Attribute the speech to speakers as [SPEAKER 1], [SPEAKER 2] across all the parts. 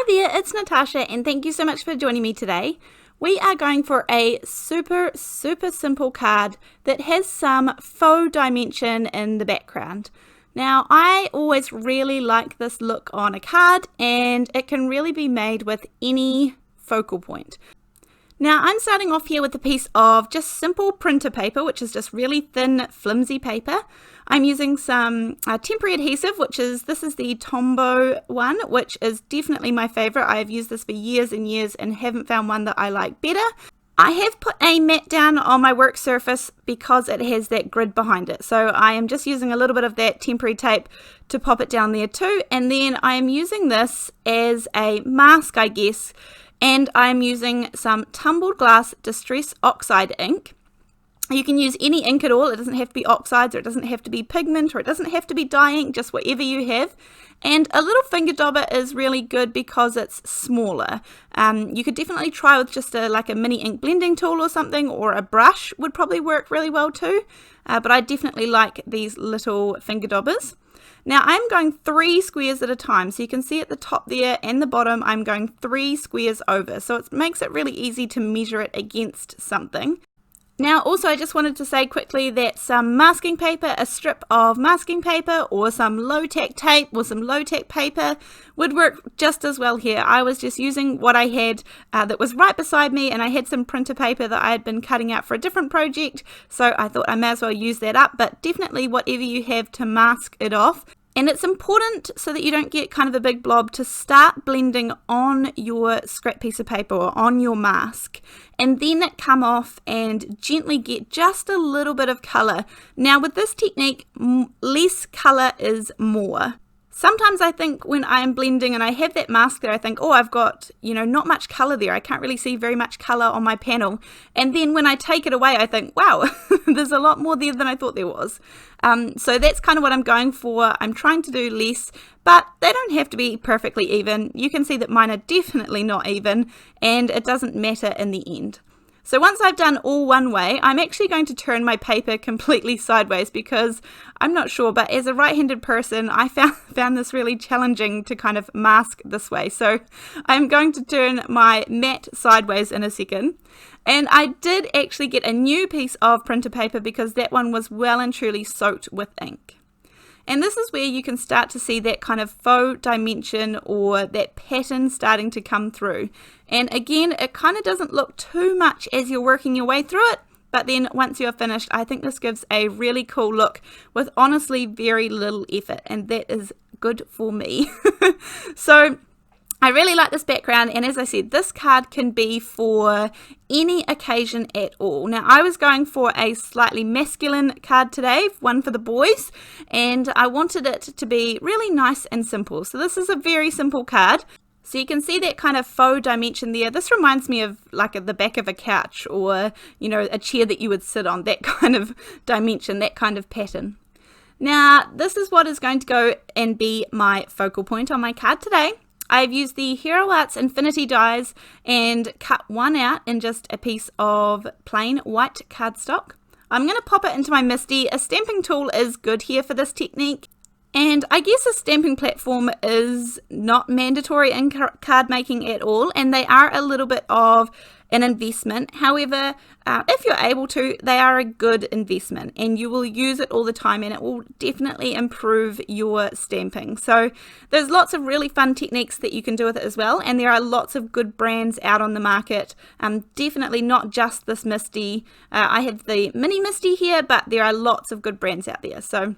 [SPEAKER 1] Hi there, it's Natasha and thank you so much for joining me today. We are going for a super simple card that has some faux dimension in the background. Now I always really like this look on a card and it can really be made with any focal point. Now I'm starting off here with a piece of just simple printer paper, which is just really thin flimsy paper. I'm using some temporary adhesive, this is the Tombow one, which is definitely my favorite. I have used this for years and years and haven't found one that I like better. I have put a mat down on my work surface because it has that grid behind it. So I am just using a little bit of that temporary tape to pop it down there too. And then I am using this as a mask, I guess. And I'm using some Tumbled Glass Distress Oxide ink. You can use any ink at all. It doesn't have to be oxides, or it doesn't have to be pigment, or it doesn't have to be dye ink, just whatever you have. And a little finger dauber is really good because it's smaller. You could definitely try with just like a mini ink blending tool or something, or a brush would probably work really well too. But I definitely like these little finger daubers. Now I'm going 3 squares at a time, so you can see at the top there and the bottom I'm going 3 squares over, so it makes it really easy to measure it against something. Now also I just wanted to say quickly that some masking paper, a strip of masking paper or some low-tack tape or some low-tack paper would work just as well here. I was just using what I had that was right beside me, and I had some printer paper that I had been cutting out for a different project, so I thought I may as well use that up, but definitely whatever you have to mask it off. And it's important, so that you don't get kind of a big blob, to start blending on your scrap piece of paper or on your mask, and then come off and gently get just a little bit of colour. Now with this technique, less colour is more. Sometimes I think when I'm blending and I have that mask there, I think, oh, I've got, not much colour there. I can't really see very much colour on my panel. And then when I take it away, I think, wow, there's a lot more there than I thought there was. So that's kind of what I'm going for. I'm trying to do less, but they don't have to be perfectly even. You can see that mine are definitely not even, and it doesn't matter in the end. So once I've done all one way, I'm actually going to turn my paper completely sideways because I'm not sure, but as a right-handed person, I found this really challenging to kind of mask this way. So I'm going to turn my mat sideways in a second. And I did actually get a new piece of printer paper because that one was well and truly soaked with ink. And this is where you can start to see that kind of faux dimension or that pattern starting to come through. And again, it kind of doesn't look too much as you're working your way through it, but then once you're finished, I think this gives a really cool look with honestly very little effort, and that is good for me. So I really like this background, and as I said, this card can be for any occasion at all. Now I was going for a slightly masculine card today, one for the boys, and I wanted it to be really nice and simple. So this is a very simple card. So you can see that kind of faux dimension there. This reminds me of like the back of a couch, or a chair that you would sit on, that kind of dimension, that kind of pattern. Now this is what is going to go and be my focal point on my card today. I've used the Hero Arts Infinity dies and cut one out in just a piece of plain white cardstock. I'm going to pop it into my MISTI. A stamping tool is good here for this technique. And I guess a stamping platform is not mandatory in card making at all, and they are a little bit of an investment. However, if you're able to, they are a good investment, and you will use it all the time, and it will definitely improve your stamping. So there's lots of really fun techniques that you can do with it as well, and there are lots of good brands out on the market. Definitely not just this MISTI. I have the mini MISTI here, but there are lots of good brands out there. So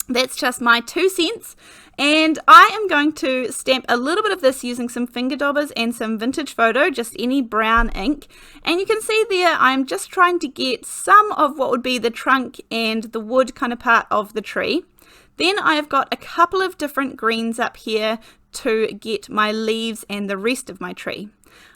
[SPEAKER 1] that's just my 2 cents, and I am going to stamp a little bit of this using some finger daubers and some vintage photo, just any brown ink. And you can see there I'm just trying to get some of what would be the trunk and the wood kind of part of the tree. Then I've got a couple of different greens up here to get my leaves and the rest of my tree.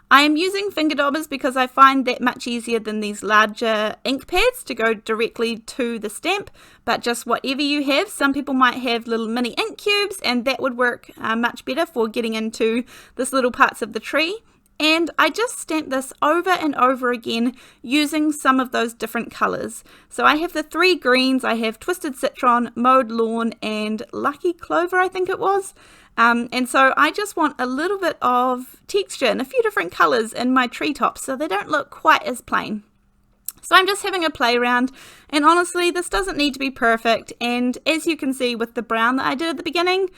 [SPEAKER 1] I am using finger daubers because I find that much easier than these larger ink pads to go directly to the stamp, but just whatever you have. Some people might have little mini ink cubes, and that would work much better for getting into this little parts of the tree. And I just stamp this over and over again using some of those different colors. So I have the 3 greens. I have Twisted Citron, Mowed Lawn, and Lucky Clover, I think it was. And so I just want a little bit of texture and a few different colors in my treetops so they don't look quite as plain. So I'm just having a play around, and honestly this doesn't need to be perfect, and as you can see with the brown that I did at the beginning,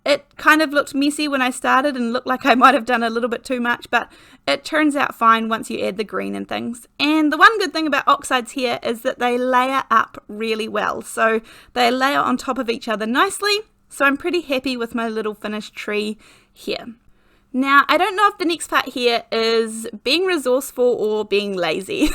[SPEAKER 1] it kind of looked messy when I started and looked like I might have done a little bit too much, but it turns out fine once you add the green and things. And the one good thing about Oxides here is that they layer up really well, so they layer on top of each other nicely, so I'm pretty happy with my little finished tree here. Now, I don't know if the next part here is being resourceful or being lazy,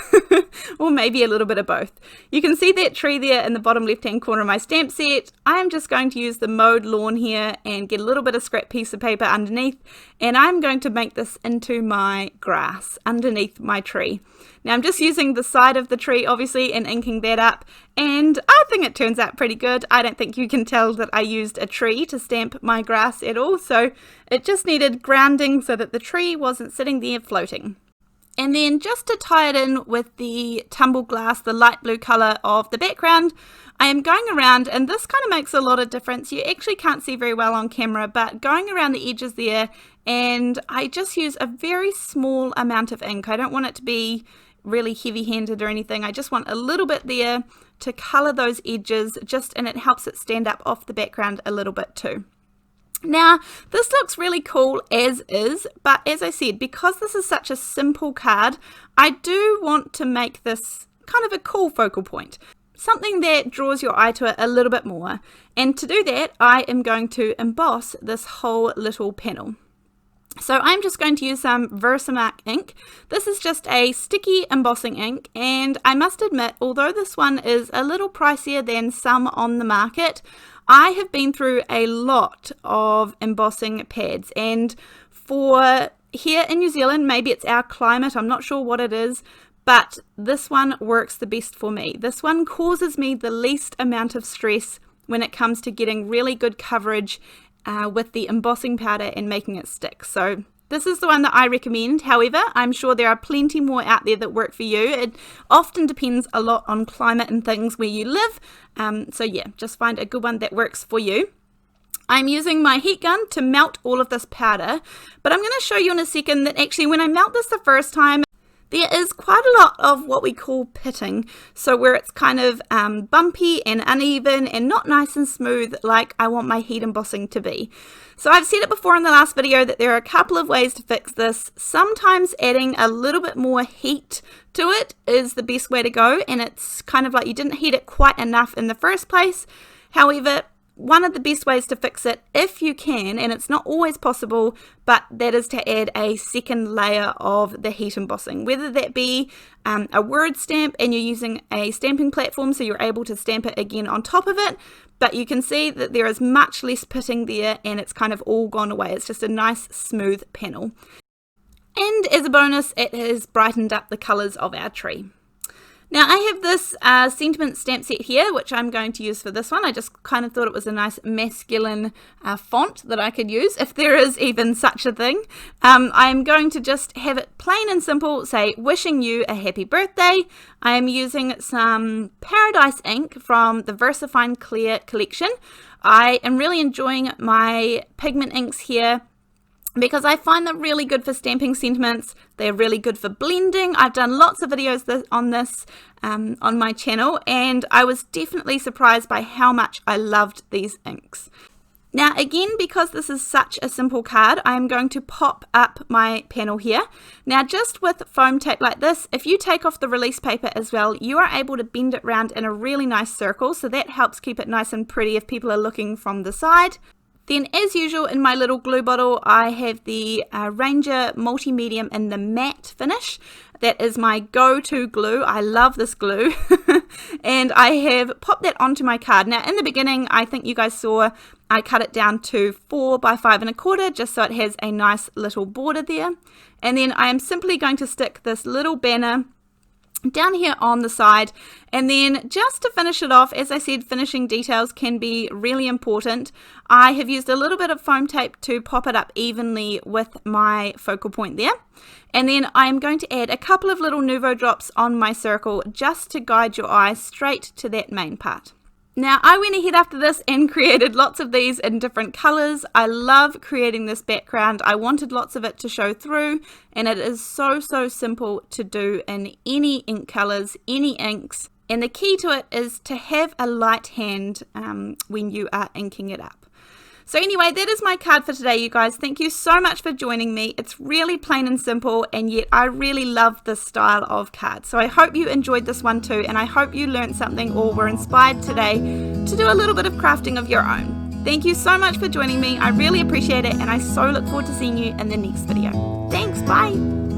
[SPEAKER 1] or maybe a little bit of both. You can see that tree there in the bottom left-hand corner of my stamp set. I am just going to use the Mowed lawn here and get a little bit of scrap piece of paper underneath, and I'm going to make this into my grass underneath my tree. Now, I'm just using the side of the tree, obviously, and inking that up, and I think it turns out pretty good. I don't think you can tell that I used a tree to stamp my grass at all, so it just needed grounding so that the tree wasn't sitting there floating. And then just to tie it in with the tumbled glass, the light blue color of the background, I am going around, and this kind of makes a lot of difference. You actually can't see very well on camera, but going around the edges there, and I just use a very small amount of ink. I don't want it to be really heavy-handed or anything. I just want a little bit there to color those edges, and it helps it stand up off the background a little bit too. Now, this looks really cool as is, but as I said, because this is such a simple card, I do want to make this kind of a cool focal point, something that draws your eye to it a little bit more. And to do that, I am going to emboss this whole little panel. So I'm just going to use some VersaFine ink. This is just a sticky embossing ink, and I must admit, although this one is a little pricier than some on the market, I have been through a lot of embossing pads, and for here in New Zealand, maybe it's our climate, I'm not sure what it is, but this one works the best for me. This one causes me the least amount of stress when it comes to getting really good coverage with the embossing powder and making it stick. So this is the one that I recommend. However, I'm sure there are plenty more out there that work for you. It often depends a lot on climate and things where you live. So yeah, just find a good one that works for you. I'm using my heat gun to melt all of this powder, but I'm going to show you in a second that actually when I melt this the first time, there is quite a lot of what we call pitting, so where it's kind of bumpy and uneven and not nice and smooth like I want my heat embossing to be. So I've said it before in the last video that there are a couple of ways to fix this. Sometimes adding a little bit more heat to it is the best way to go, and it's kind of like you didn't heat it quite enough in the first place. However, one of the best ways to fix it, if you can, and it's not always possible, but that is to add a second layer of the heat embossing, whether that be a word stamp and you're using a stamping platform so you're able to stamp it again on top of it, but you can see that there is much less pitting there and it's kind of all gone away. It's just a nice smooth panel. And as a bonus, it has brightened up the colors of our tree. Now I have this sentiment stamp set here, which I'm going to use for this one. I just kind of thought it was a nice masculine font that I could use, if there is even such a thing. I'm going to just have it plain and simple, say, wishing you a happy birthday. I am using some Paradise ink from the VersaFine Clair collection. I am really enjoying my pigment inks here, because I find them really good for stamping sentiments. They're really good for blending. I've done lots of videos on this on my channel, and I was definitely surprised by how much I loved these inks. Now again, because this is such a simple card, I'm going to pop up my panel here. Now just with foam tape like this, if you take off the release paper as well, you are able to bend it around in a really nice circle, so that helps keep it nice and pretty if people are looking from the side. Then as usual in my little glue bottle, I have the Ranger Multi-Medium in the matte finish. That is my go-to glue. I love this glue. And I have popped that onto my card. Now in the beginning, I think you guys saw I cut it down to 4 by 5 1/4 just so it has a nice little border there. And then I am simply going to stick this little banner down here on the side, and then just to finish it off, as I said, finishing details can be really important. I have used a little bit of foam tape to pop it up evenly with my focal point there, and then I'm going to add a couple of little Nuvo drops on my circle just to guide your eye straight to that main part. Now I went ahead after this and created lots of these in different colors. I love creating this background. I wanted lots of it to show through, and it is so simple to do in any ink colors, any inks. And the key to it is to have a light hand when you are inking it up. So anyway, that is my card for today, you guys. Thank you so much for joining me. It's really plain and simple, and yet I really love this style of card. So I hope you enjoyed this one too, and I hope you learned something or were inspired today to do a little bit of crafting of your own. Thank you so much for joining me. I really appreciate it, and I so look forward to seeing you in the next video. Thanks, bye!